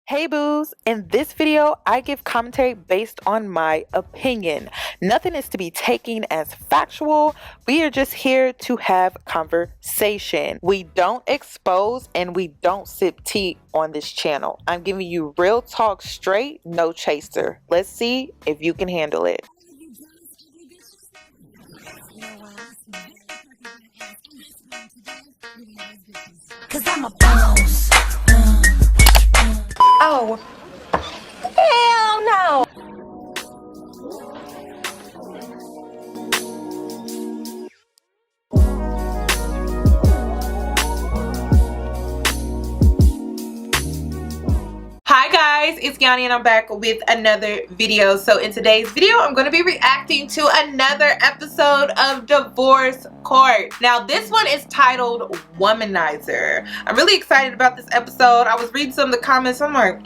Hey boos, in this video, I give commentary based on my opinion. Nothing is to be taken as factual. We are just here to have conversation. We don't expose and we don't sip tea on this channel. I'm giving you real talk straight, no chaser. Let's see if you can handle it. Cause I'm a boss. Oh, hell no. Hi guys, it's Yoni and I'm back with another video. So in today's video, I'm going to be reacting to another episode of Divorce Court. Now this one is titled Womanizer. I'm really excited about this episode. I was reading some of the comments. I'm like,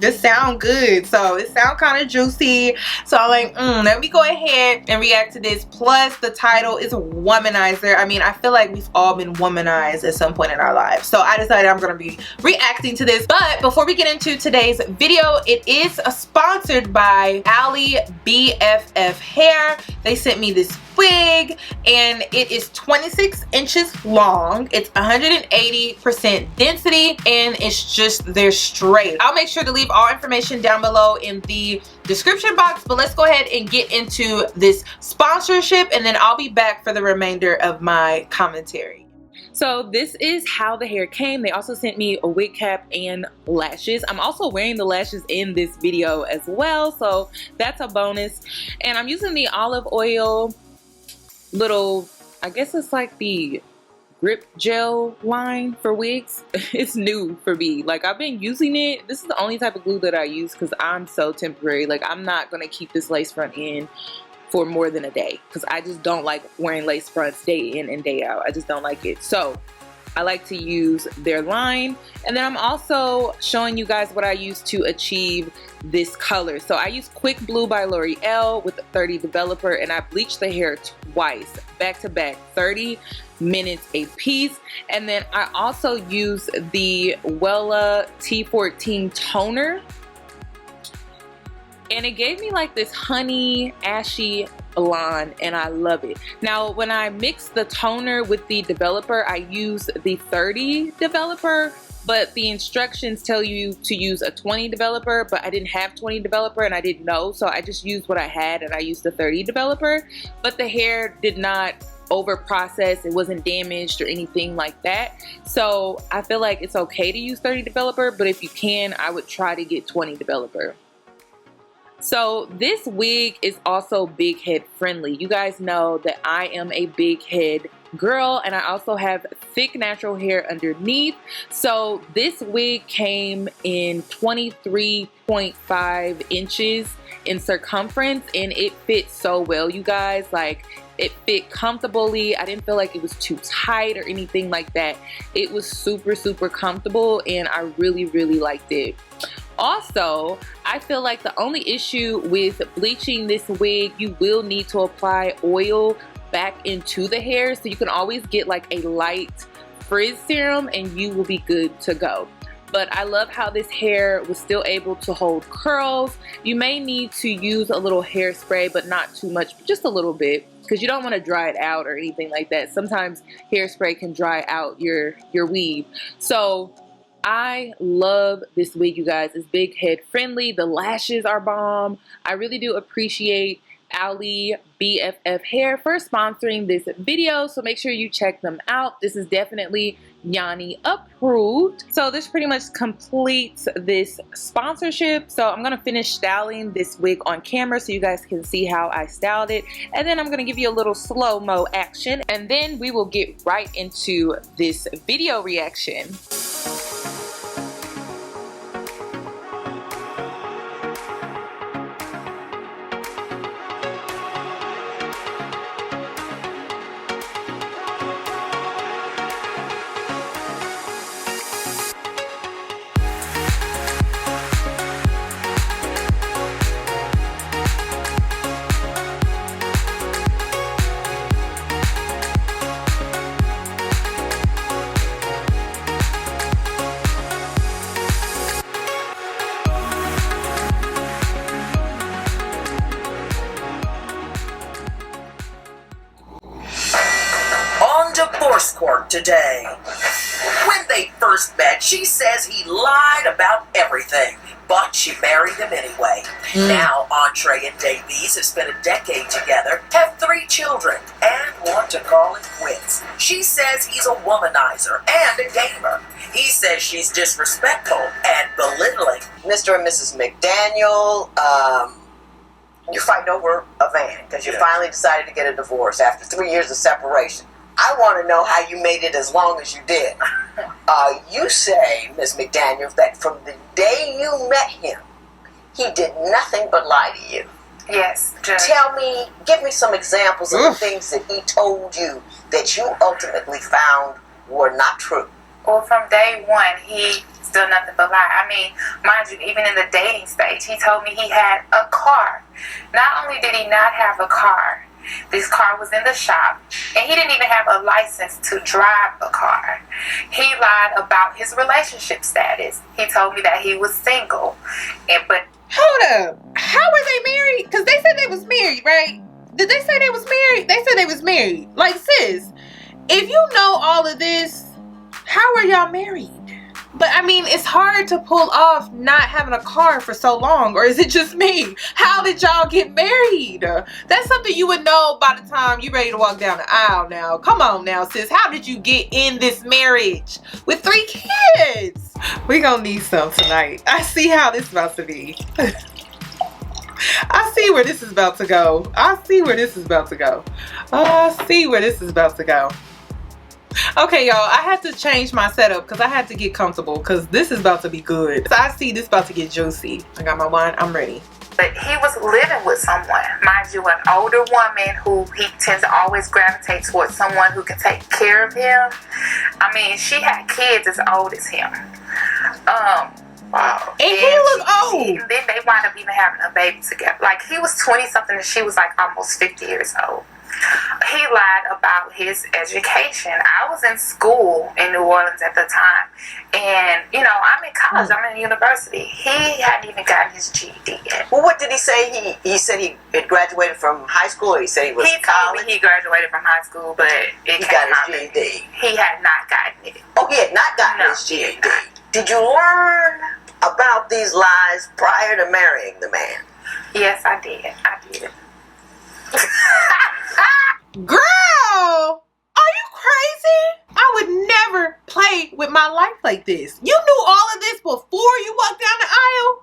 this sound good. So it sound kind of juicy. So I'm like, let me go ahead and react to this. Plus the title is Womanizer. I mean, I feel like we've all been womanized at some point in our lives. So I decided I'm going to be reacting to this. But before we get into today's video, it is sponsored by ALI BFF Hair. They sent me this wig and it is 26 inches long. It's 180% density and it's just, they're straight. I'll make sure to leave all information down below in the description box, but let's go ahead and get into this sponsorship and then I'll be back for the remainder of my commentary. So this is how the hair came. They also sent me a wig cap and lashes. I'm also wearing the lashes in this video as well, so that's a bonus. And I'm using the olive oil little, I guess it's like the grip gel line for wigs. It's new for me. Like, I've been using it. This is the only type of glue that I use because I'm so temporary. Like, I'm not gonna keep this lace front in for more than a day because I just don't like wearing lace fronts day in and day out. I just don't like it. So I like to use their line. And then I'm also showing you guys what I use to achieve this color. So I use Quick Blue by L'Oreal with a 30 developer and I bleach the hair twice, back to back, 30 minutes a piece. And then I also use the Wella T14 toner. And it gave me like this honey ashy blonde and I love it. Now when I mix the toner with the developer, I use the 30 developer, but the instructions tell you to use a 20 developer, but I didn't have 20 developer and I didn't know, so I just used what I had and I used the 30 developer. But the hair did not over process, it wasn't damaged or anything like that. So I feel like it's okay to use 30 developer, but if you can, I would try to get 20 developer. So this wig is also big head friendly. You guys know that I am a big head girl and I also have thick natural hair underneath. So this wig came in 23.5 inches in circumference and it fit so well, you guys. Like, it fit comfortably. I didn't feel like it was too tight or anything like that. It was super, super comfortable and I really, really liked it. Also, I feel like the only issue with bleaching this wig, you will need to apply oil back into the hair. So you can always get like a light frizz serum and you will be good to go. But I love how this hair was still able to hold curls. You may need to use a little hairspray, but not too much, just a little bit, because you don't want to dry it out or anything like that. Sometimes hairspray can dry out your weave. So I love this wig, you guys. It's big head friendly. The lashes are bomb. I really do appreciate ALI BFF Hair for sponsoring this video, so make sure you check them out. This is definitely Yoni approved. So this pretty much completes this sponsorship. So I'm gonna finish styling this wig on camera so you guys can see how I styled it, and then I'm gonna give you a little slow-mo action, and then we will get right into this video reaction. day. When they first met, she says he lied about everything, but she married him anyway. Now, Entree and Davies have spent a decade together, have 3 children, and want to call it quits. She says he's a womanizer and a gamer. He says she's disrespectful and belittling. Mr. and Mrs. McDaniel, you're fighting over a van because you finally decided to get a divorce after 3 years of separation. I want to know how you made it as long as you did. You say, Ms. McDaniel, that from the day you met him, he did nothing but lie to you. Yes, Judge. Give me some examples of the things that he told you that you ultimately found were not true. Well, from day one, he still nothing but lie. I mean, mind you, even in the dating stage, he told me he had a car. Not only did he not have a car, this car was in the shop, and he didn't even have a license to drive a car. He lied about his relationship status. He told me that he was single, but hold up, how were they married? Because they said they was married, right? Did they say they was married? They said they was married. Like, sis, if you know all of this, how are y'all married? But I mean, it's hard to pull off not having a car for so long. Or is it just me? How did y'all get married? That's something you would know by the time you're ready to walk down the aisle now. Come on now, sis. How did you get in this marriage with 3 kids? We gonna need some tonight. I see how this is about to be. I see where this is about to go. I see where this is about to go. I see where this is about to go. Okay, y'all, I had to change my setup because I had to get comfortable because this is about to be good. So I see this about to get juicy. I got my wine. I'm ready. But he was living with someone, mind you, an older woman who he tends to always gravitate towards someone who can take care of him. I mean, she had kids as old as him. Wow. And he looked old. Then they wound up even having a baby together. Like, he was 20-something and she was like almost 50 years old. He lied about his education. I was in school in New Orleans at the time, and you know, I'm in college, I'm in university. He hadn't even gotten his GED yet. Well, what did he say? He said he had graduated from high school, or he said he was in college? Told me he graduated from high school, but he got his GED. He had not gotten it. Oh, he had not gotten his GED. Did you learn about these lies prior to marrying the man? Yes, I did. I did. Girl, are you crazy? I would never play with my life like this. You knew all of this before you walked down the aisle?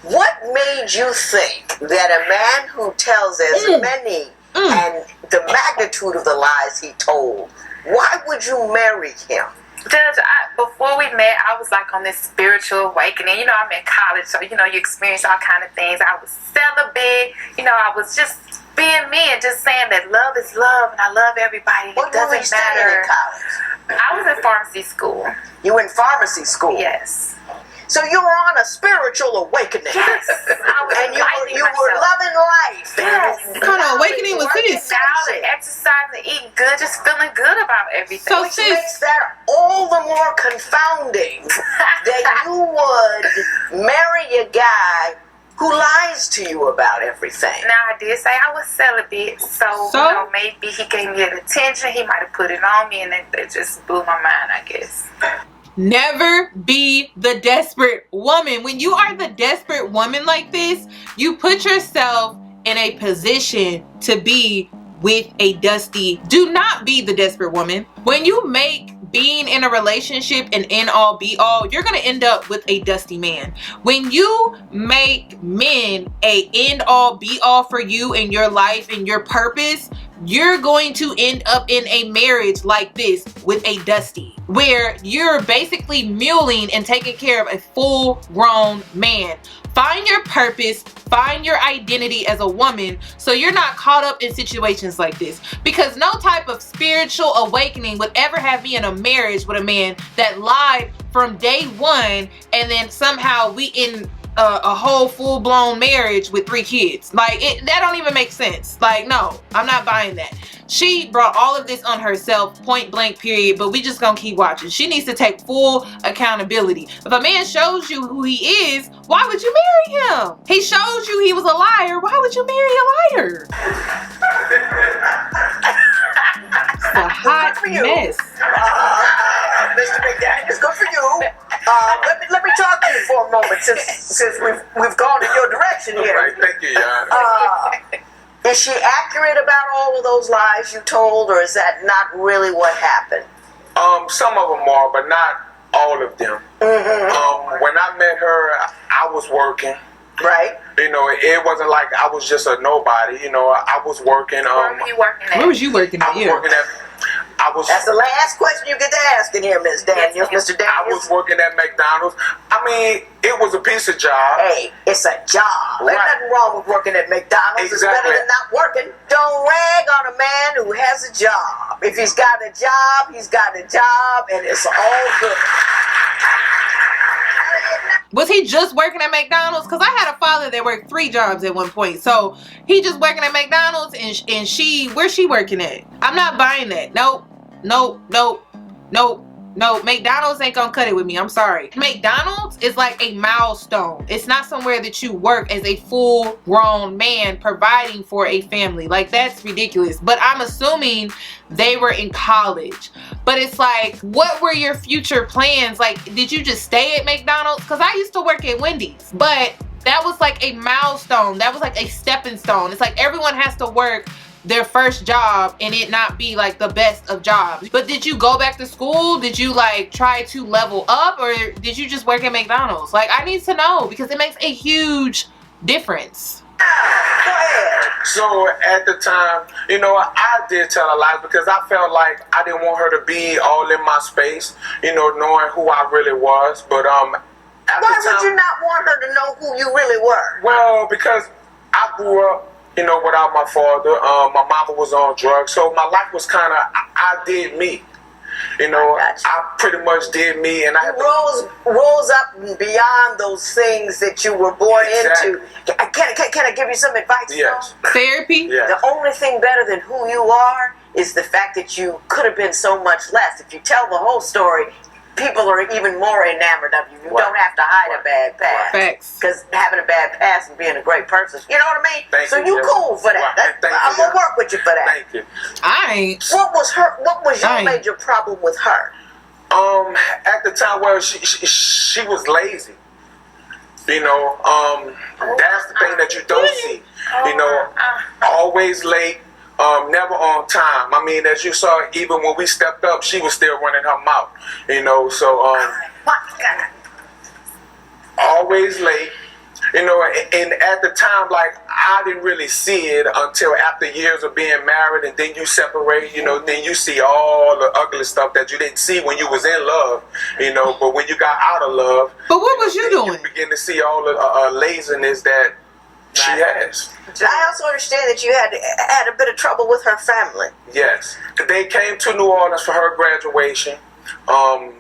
What made you think that a man who tells as many and the magnitude of the lies he told, why would you marry him? Judge, before we met, I was like on this spiritual awakening. You know, I'm in college, so you know, you experience all kind of things. I was celibate. You know, I was just being me and just saying that love is love, and I love everybody. What it doesn't matter. In college? I was in pharmacy school. You were in pharmacy school? Yes. So you were on a spiritual awakening. Yes. I was and you were loving life. Yes. What kind of awakening was this? Out, exercising, eating good, just feeling good about everything. So which makes that all the more confounding that you would marry a guy who lies to you about everything. Now, I did say I was celibate, so you know, maybe he gave me an attention. He might have put it on me, and it just blew my mind, I guess. Never be the desperate woman. When you are the desperate woman like this, you put yourself in a position to be with a dusty. Do not be the desperate woman. When you make being in a relationship an end all be all, you're gonna end up with a dusty man. When you make men a end all be all for you and your life and your purpose, you're going to end up in a marriage like this with a dusty, where you're basically muling and taking care of a full-grown man. Find your purpose, find your identity as a woman, so you're not caught up in situations like this. Because no type of spiritual awakening would ever have me in a marriage with a man that lied from day one, and then somehow we in a whole full-blown marriage with 3 kids. Like, that don't even make sense. Like, no, I'm not buying that. She brought all of this on herself, point blank period, but we just gonna keep watching. She needs to take full accountability. If a man shows you who he is, why would you marry him? He showed you he was a liar. Why would you marry a liar? It's a hot Good for you. mess. Mr. McDaniels, good for you. Let me talk to you for a moment since we've gone in your direction here. Right, thank you, Yoni. Is she accurate about all of those lies you told, or is that not really what happened? Some of them are, but not all of them. When I met her, I was working. Right. You know, it wasn't like I was just a nobody. You know, I was working. Where were you working at? Where was you working I at? was Yeah. working at. That's the last question you get to ask in here, Miss Daniels. Yes, Mr. I Daniels. was working at McDonald's. I mean, it was a piece of job. Hey, it's a job. There's Right. nothing wrong with working at McDonald's. Exactly. It's better than not working. Don't rag on a man who has a job. If he's got a job, he's got a job, and it's all good. Was he just working at McDonald's? Because I had a father that worked 3 jobs at one point. So he just working at McDonald's, and she, where's she working at? I'm not buying that. Nope. Nope. Nope. Nope. No, McDonald's ain't gonna cut it with me. I'm sorry. McDonald's is like a milestone. It's not somewhere that you work as a full-grown man providing for a family. Like, that's ridiculous. But I'm assuming they were in college. But it's like, what were your future plans? Like, did you just stay at McDonald's? Because I used to work at Wendy's. But that was like a milestone. That was like a stepping stone. It's like everyone has to work their first job and it not be like the best of jobs. But did you go back to school? Did you like try to level up, or did you just work at McDonald's? Like, I need to know, because it makes a huge difference. Go ahead. So at the time, you know, I did tell a lie because I felt like I didn't want her to be all in my space, you know, knowing who I really was. But at Why the time, would you not want her to know who you really were? well, because I grew up, you know, without my father. My mama was on drugs, so my life was kind of, I did me. You know, I pretty much did me, and I had to Rose up and beyond those things that you were born Exactly. into. Can I give you some advice? Yes. though? Therapy? Yes. The only thing better than who you are is the fact that you could have been so much less. If you tell the whole story, people are even more enamored of you. You Right. don't have to hide a bad past. Facts. Because having a bad past and being a great person, you know what I mean? Thank so you, you Jeff. cool for that. Right. Thank you, I'm gonna Jeff. work with you for that. Thank you. I ain't. What was your Right. major problem with her? At the time, well, she was lazy. You know, that's the thing that you don't see. You know, always late, never on time. I mean, as you saw, even when we stepped up, she was still running her mouth. You know, so always late. You know, and at the time, like, I didn't really see it until after years of being married, and then you separate, you know, then you see all the ugly stuff that you didn't see when you was in love, you know, but when you got out of love. But what was you then doing? You begin to see all the laziness that she has. I also understand that you had a bit of trouble with her family. Yes. They came to New Orleans for her graduation.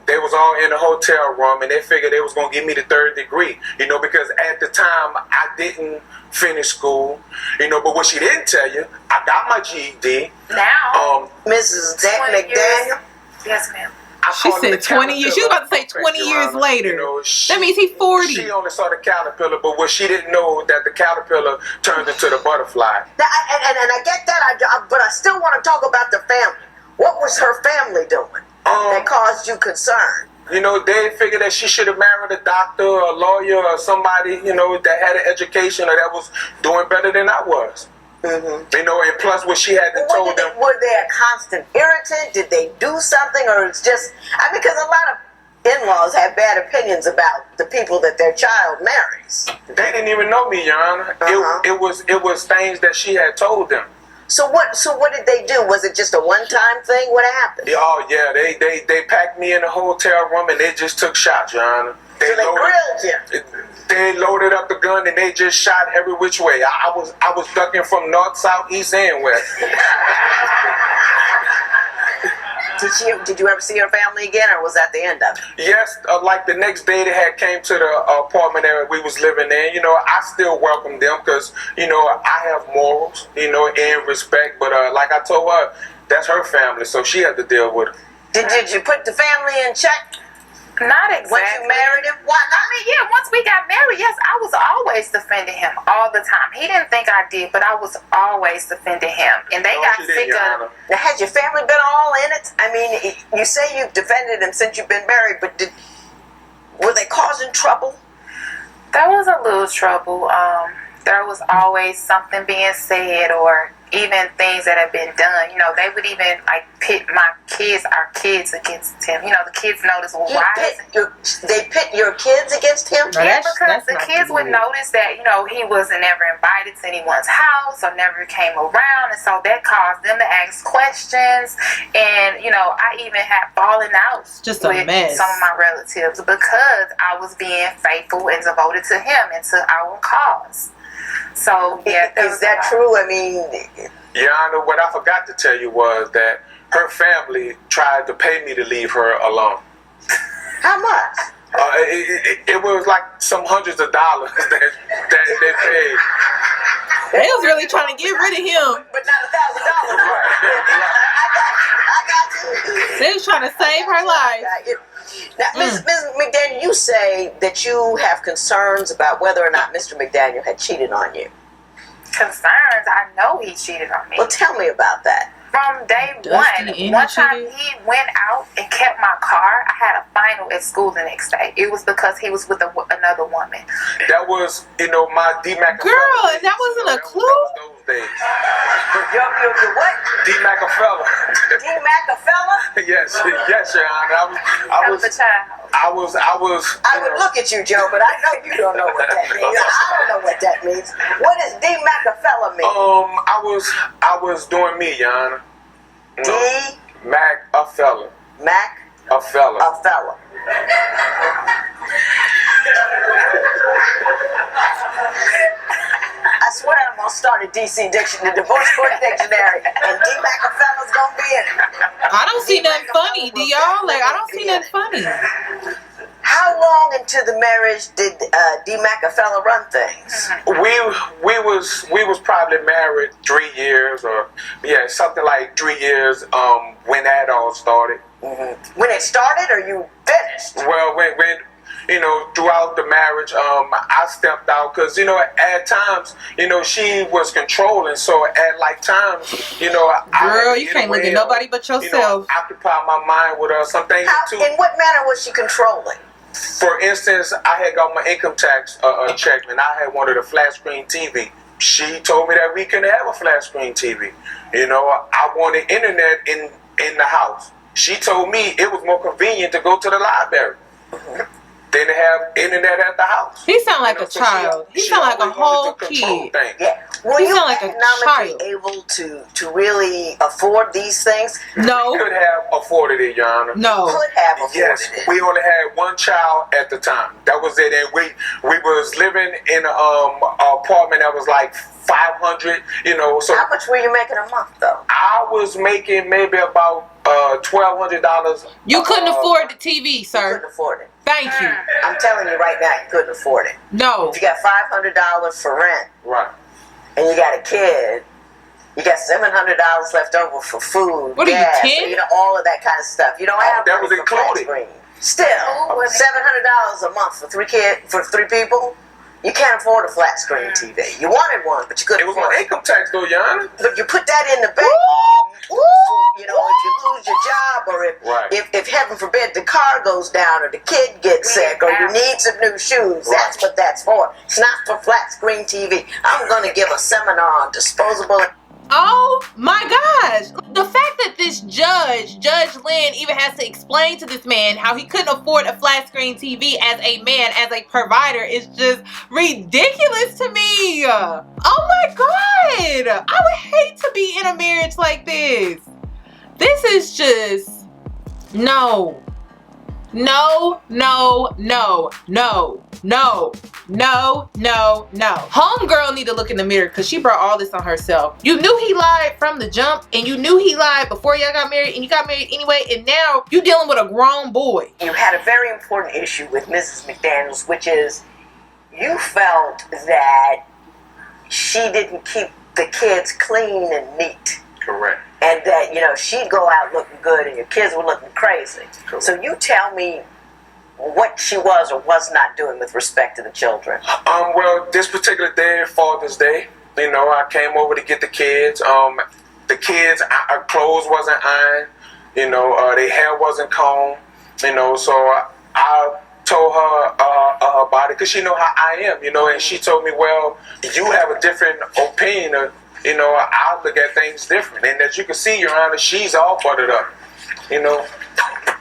They was all in a hotel room, and they figured they was gonna give me the 3rd degree, you know, because at the time I didn't finish school, you know. But what she didn't tell you, I got my GED. Now, Mrs. 20 years. McDaniel. Yes, ma'am. I She called him said the 20 years. She was about to say caterpillar 20 effect, years Your Honor. later. You know, That means he's 40. She only saw the caterpillar, but what she didn't know that the caterpillar turned into the butterfly. And I get that, but I still want to talk about the family. What was her family doing that caused you concern? You know, they figured that she should have married a doctor or a lawyer or somebody, you know, that had an education or that was doing better than I was. You know, and plus what she had told them. Were they a constant irritant? Did they do something, or it's just? I mean, because a lot of in-laws have bad opinions about the people that their child marries. They didn't even know me, Your Honor. It was things that she had told them. So what did they do? Was it just a one-time thing? What happened? Oh yeah, they packed me in a hotel room and they just took shots, Your Honor. So they grilled you. They loaded up the gun and they just shot every which way. I was ducking from north, south, east, and west. Did you ever see her family again, or was that the end of it? Yes, like the next day they had came to the apartment that we was living in. You know, I still welcome them because, you know, I have morals, you know, and respect. But like I told her, that's her family, so she had to deal with it. Did you put the family in check? Not exactly. Once you married him, why not? I mean, yeah, once we got married, yes, I was always defending him all the time. He didn't think I did, but I was always defending him. And they got sick of... Now, has your family been all in it? I mean, you say you've defended him since you've been married, but were they causing trouble? There was a little trouble. There was always something being said, or even things that have been done. You know, they would even like pit our kids against him. You know, the kids notice, well, why they pit your kids against him? Yeah, because the kids would notice that, you know, he wasn't ever invited to anyone's house or never came around, and so that caused them to ask questions. And, you know, I even had fallen out with some of my relatives because I was being faithful and devoted to him and to our cause. So, yeah. Is that true? I mean... Your Honor, what I forgot to tell you was that her family tried to pay me to leave her alone. How much? It was like some hundreds of dollars that they paid. They was really trying to get rid of him. But not $1,000. I got you. They was trying to save her life. Now, Ms. McDaniel, you say that you have concerns about whether or not Mr. McDaniel had cheated on you. Concerns? I know he cheated on me. Well, tell me about that. From day one time he went out and kept my car. I had a final at school the next day. It was because he was with another woman. That was, you know, my D-Mac. Girl, and that wasn't a clue? That was those days. Your what? D-Macafella. D-Macafella? Yes, Your Honor. I was a child. I was. I would look at you, Joe, but I know you don't know what that means. I don't know what that means. What does D-Macafella mean? I was doing me, Your Honor. D-Mac-a-fella. Mac-a-fella. A fella. I swear I'm gonna start a DC dictionary, the divorce court dictionary, and D-Macafella's gonna be in it. I don't see nothing funny, do y'all? Like, I don't see nothing funny. How long into the marriage did D-Macafella run things? We was probably married 3 years, or something like 3 years. When that all started. Mm-hmm. When it started, or you finished? Well, when you know, throughout the marriage, I stepped out because, you know, at times, you know, she was controlling. So at like times, you know, girl, you can't look at nobody but yourself. You know, occupy my mind with some things too. In what manner was she controlling? For instance, I had got my income tax check, and I had wanted a flat screen TV. She told me that we couldn't have a flat screen TV. You know, I wanted internet in the house. She told me it was more convenient to go to the library than to have internet at the house. He sound like a child. He sound like a whole kid. Yeah. Were you sound like a child. able to really afford these things? No. We could have afforded it, Your Honor. No. You could have afforded it. We only had one child at the time. That was it. And we was living in an apartment that was like 500, you know. So how much were you making a month, though? I was making maybe about $1,200. You couldn't afford the TV, sir. You couldn't afford it. Thank you. I'm telling you right now, you couldn't afford it. No. If you got $500 for rent, right, and you got a kid, you got $700 left over for food, what gas, are you, 10? you know, all of that kind of stuff. You don't have that was included. Still, $700 a month for three people. You can't afford a flat screen TV. You wanted one, but you couldn't afford it. It was my income tax, though, Your Honor. But you put that in the bank. You know, if you lose your job, or if heaven forbid the car goes down, or the kid gets sick, or you need some new shoes, that's what that's for. It's not for flat screen TV. I'm going to give a seminar on disposable. Oh my gosh. The fact that this Judge Lynn, even has to explain to this man how he couldn't afford a flat screen TV as a man, as a provider, is just ridiculous to me. Oh my God. I would hate to be in a marriage like this. This is just, no. No, no, no, no, no, no, no, no. Homegirl need to look in the mirror because she brought all this on herself. You knew he lied from the jump, and you knew he lied before y'all got married, and you got married anyway, and now you dealing with a grown boy. You had a very important issue with Mrs. McDaniels, which is you felt that she didn't keep the kids clean and neat. Correct. And that, you know, she'd go out looking good and your kids were looking crazy. Correct. So you tell me what she was or was not doing with respect to the children? Well, this particular day, Father's Day, you know, I came over to get the kids. The kids' clothes wasn't ironed, you know, their hair wasn't combed, you know, so I told her about it because she know how I am, you know, and she told me, well, you have a different opinion, you know, I look at things different. And as you can see, Your Honor, she's all buttered up, you know,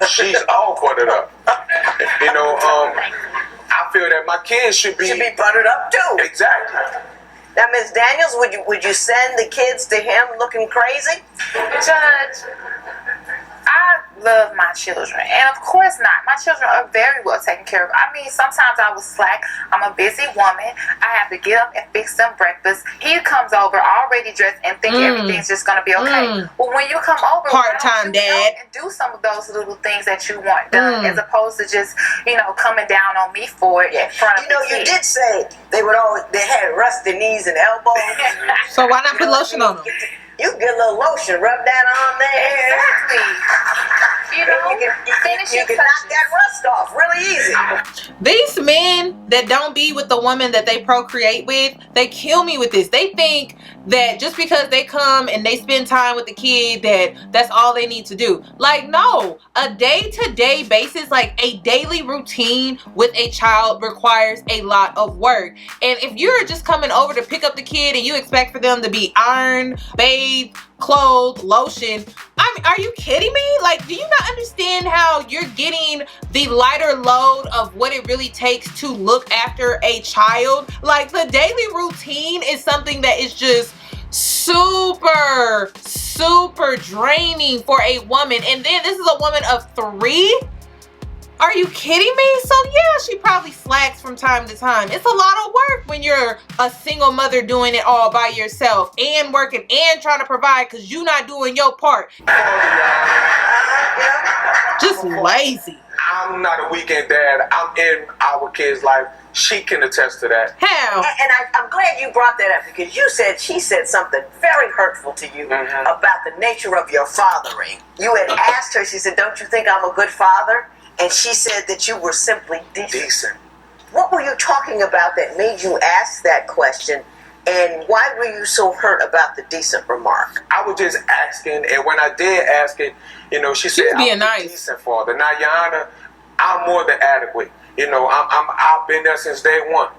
she's all buttered up, you know, I feel that my kids should be buttered up too. Exactly. Now, Ms. Daniels, would you send the kids to him looking crazy? Judge, I love my children, and of course not. My children are very well taken care of. I mean, sometimes I was slack. I'm a busy woman. I have to get up and fix them breakfast. He comes over already dressed and think everything's just gonna be okay. Well, when you come over, Part-time dad, and do some of those little things that you want done, as opposed to just, you know, coming down on me for it in front of you know, the you kids. did say they had rusty knees and elbows. so why not put lotion on them? You get a little lotion, rub that on there. Exactly. You know, you can knock that rust off really easy. These men that don't be with the woman that they procreate with, they kill me with this. They think that just because they come and they spend time with the kid, that's all they need to do. Like, no, a day-to-day basis, like a daily routine with a child requires a lot of work. And if you're just coming over to pick up the kid and you expect for them to be ironed, bathed, clothed, lotion, I mean, are you kidding me? Like, do you not understand how you're getting the lighter load of what it really takes to look after a child? Like, the daily routine is something that is just super draining for a woman. And then this is a woman of 3. Are you kidding me? So yeah, she probably slacks from time to time. It's a lot of work when you're a single mother doing it all by yourself and working and trying to provide because you're not doing your part. Just lazy. I'm not a weekend dad. I'm in our kids' life. She can attest to that. How? And I'm glad you brought that up because she said something very hurtful to you about the nature of your fathering. You had asked her, she said, don't you think I'm a good father? And she said that you were simply decent. What were you talking about that made you ask that question? And why were you so hurt about the decent remark? I was just asking, and when I did ask it, you know, she said, being I'm a decent father. Now, Your Honor, I'm more than adequate. You know, I've been there since day one.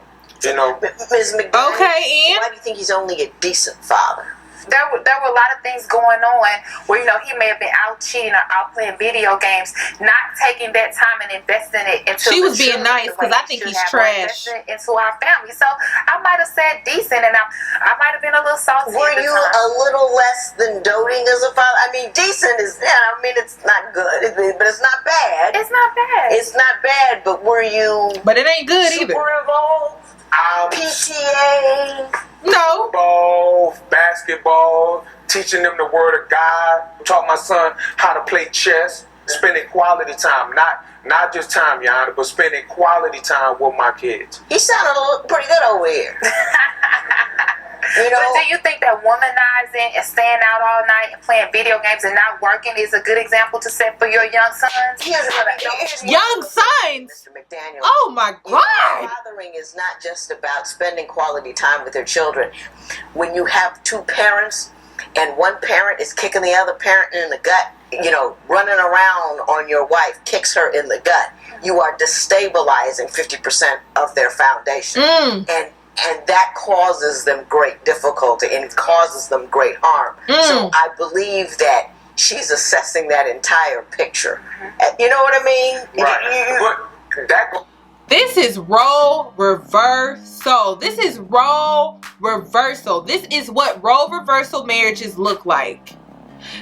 You know. Ms. McDaniel, okay, and why do you think he's only a decent father? There were a lot of things going on where, you know, he may have been out cheating or out playing video games, not taking that time and investing it into. She was being nice because I think he's trash. Into our family, so I might have said decent, and I might have been a little salty. Were you a little less than doting as a father? I mean, decent is, I mean, it's not good, but it's not bad. It's not bad. It's not bad, but were you? But it ain't good super either. Involved? PTA? No. Football, basketball, teaching them the word of God. Taught my son how to play chess. Spending quality time, not just time, Your Honor, but spending quality time with my kids. He sounded pretty good over here. You know, but do you think that womanizing and staying out all night and playing video games and not working is a good example to set for your young sons? Young sons? Mr. McDaniel. Oh my God. Fathering is not just about spending quality time with their children. When you have 2 parents and one parent is kicking the other parent in the gut, you know, running around on your wife, kicks her in the gut, you are destabilizing 50% of their foundation. And that causes them great difficulty and causes them great harm. So I believe that she's assessing that entire picture. You know what I mean? Right. This is role reversal. This is role reversal. This is what role reversal marriages look like.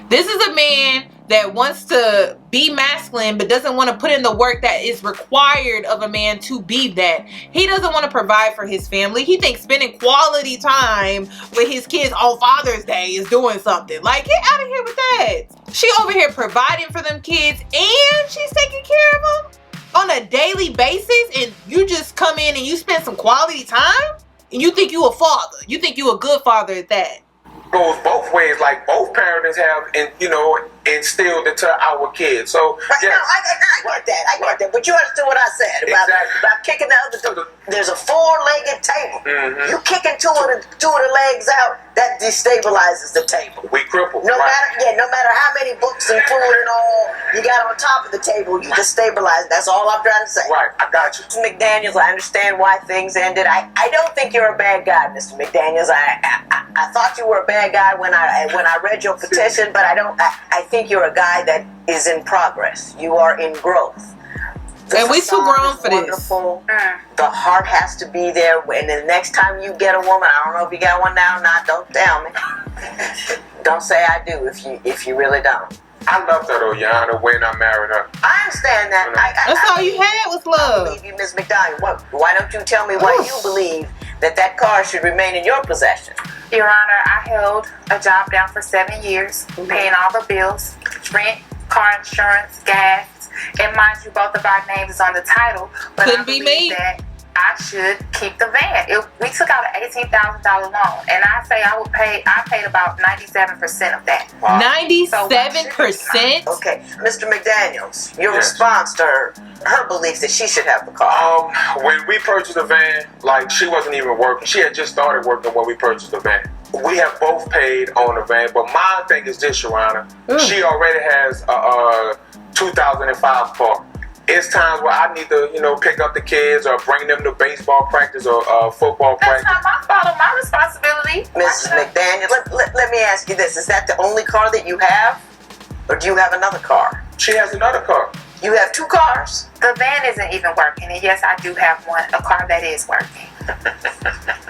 This is a man that wants to be masculine but doesn't want to put in the work that is required of a man to be that. He doesn't want to provide for his family. He thinks spending quality time with his kids on Father's Day is doing something. Like, get out of here with that. She over here providing for them kids and she's taking care of them on a daily basis, and you just come in and you spend some quality time and you think you a father. You think you a good father at that. Goes both ways. Like, both parents have, and you know, instilled into our kids. So Right, yes, no, I get that. I get that. But you understood what I said about kicking the other two. There's a four-legged table. Mhm. You kicking two of the legs out, that destabilizes the table. we crippled. No right? matter how many books and food and all you got on top of the table, you destabilize. That's all I'm trying to say. Right, I got you. Mr. McDaniels, I understand why things ended. I don't think you're a bad guy, Mr. McDaniels. I thought you were a bad guy when I read your petition, but I think you're a guy that is in progress. You are in growth. And we too grown for this. The heart has to be there. And the next time you get a woman, I don't know if you got one now or not, don't tell me. Don't say I do if you really don't. I loved her though, Yana, when I married her. I understand that. That's all you had was I love. believe you, Ms. McDaniel. Why don't you tell me why you believe that car should remain in your possession? Your Honor, I held a job down for 7 years, paying all the bills, rent, car insurance, gas, and mind you, both of our names is on the title. But Couldn't I be believe me. that I should keep the van. We took out an $18,000 loan, and I paid about 97% of that. 97%? Okay, Mr. McDaniels, your response to her belief that she should have the car. When we purchased the van, like she wasn't even working. She had just started working when we purchased the van. We have both paid on the van, but my thing is this, Your Honor. She already has a 2005 car. It's times where I need to, pick up the kids or bring them to baseball practice or football That's practice. not my fault or my responsibility. Mrs. McDaniel, let me ask you this. Is that the only car that you have? Or do you have another car? She has another car. You have two cars? The van isn't even working, and yes, I do have a car that is working.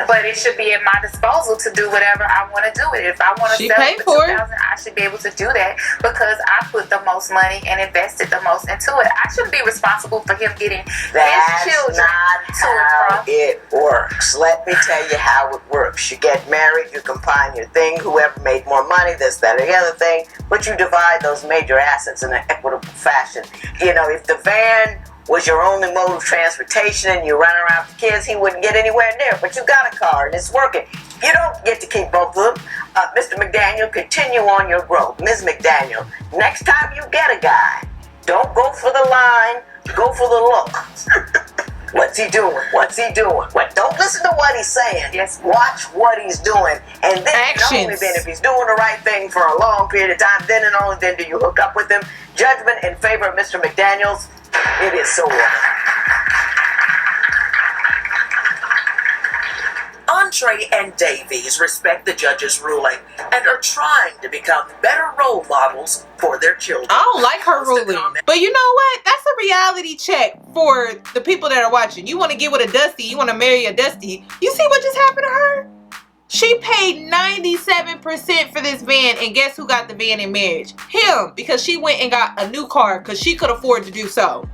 But it should be at my disposal to do whatever I want to do with it. If I want to She sell paid it for for it. $2,000, I should be able to do that because I put the most money and invested the most into it. I shouldn't be responsible for him getting That's his children not to and how from. it works. Let me tell you how it works. You get married, you combine your thing, whoever made more money, this, that, or the other thing, but you divide those major assets in an equitable fashion. If the van was your only mode of transportation and you run around with the kids, he wouldn't get anywhere near. But you got a car and it's working. You don't get to keep both of them. Mr. McDaniel, continue on your growth. Ms. McDaniel, next time you get a guy, don't go for the line, go for the look. What's he doing? What's he doing? Don't listen to what he's saying. Yes. Watch what he's doing. And then, Actions. only then, if he's doing the right thing for a long period of time, then and only then do you hook up with him. Judgment in favor of Mr. McDaniels. It is so ordered. Andre and Davies respect the judge's ruling and are trying to become better role models for their children. I don't like her ruling. But you know what? That's a reality check for the people that are watching. You want to get with a Dusty. You want to marry a Dusty. You see what just happened to her? She paid 97% for this van, and guess who got the van in marriage? Him, because she went and got a new car because she could afford to do so.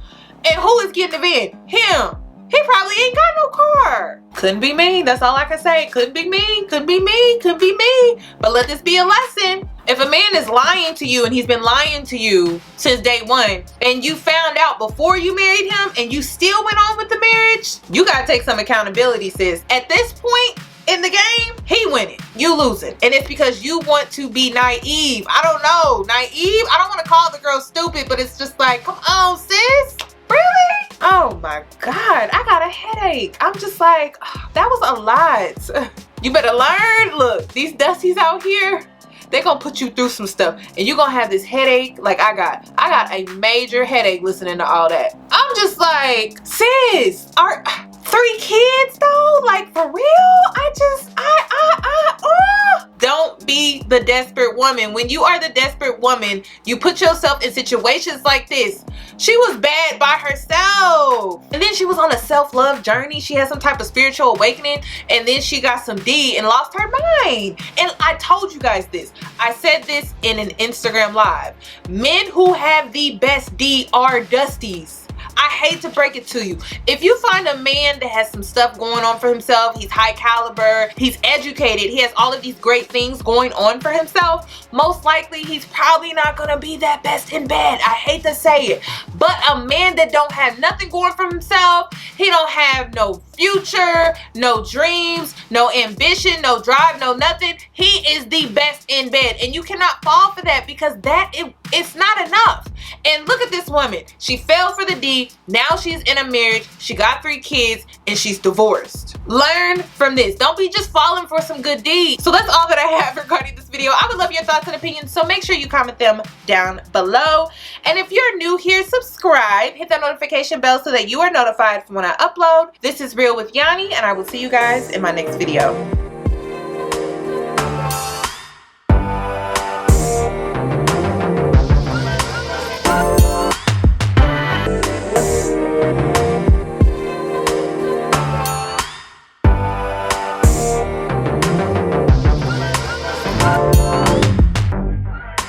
And who is getting the van? Him. He probably ain't got no car. Couldn't be me. That's all I can say. Couldn't be me. Couldn't be me. Couldn't be me. But let this be a lesson. If a man is lying to you and he's been lying to you since day one, and you found out before you married him and you still went on with the marriage, you gotta take some accountability, sis. At this point in the game, he winning, you losing. And it's because you want to be naive. I don't know, naive? I don't want to call the girl stupid, but it's just like, come on, sis. Really? Oh my God, I got a headache. I'm just like, that was a lot. You better learn. Look, these Dusties out here, they're gonna put you through some stuff and you're gonna have this headache like I got. I got a major headache listening to all that. I'm just like, sis, are 3 kids though? Like for real? Don't be the desperate woman. When you are the desperate woman, you put yourself in situations like this. She was bad by herself. And then she was on a self-love journey. She had some type of spiritual awakening. And then she got some D and lost her mind. And I told you guys this. I said this in an Instagram live. Men who have the best D are Dusties. I hate to break it to you. If you find a man that has some stuff going on for himself, he's high caliber, he's educated, he has all of these great things going on for himself, most likely he's probably not gonna be that best in bed. I hate to say it. But a man that don't have nothing going for himself, he don't have no future, no dreams, no ambition, no drive, no nothing. He is the best in bed, and you cannot fall for that, because it's not enough. And look at this woman. She fell for the D. Now she's in a marriage. She got 3 kids, and she's divorced. Learn from this. Don't be just falling for some good deeds. So that's all that I have regarding this video. I would love your thoughts and opinions, so make sure you comment them down below. And if you're new here, subscribe. Hit that notification bell so that you are notified from when I upload. This is Real with Yoni, and I will see you guys in my next video.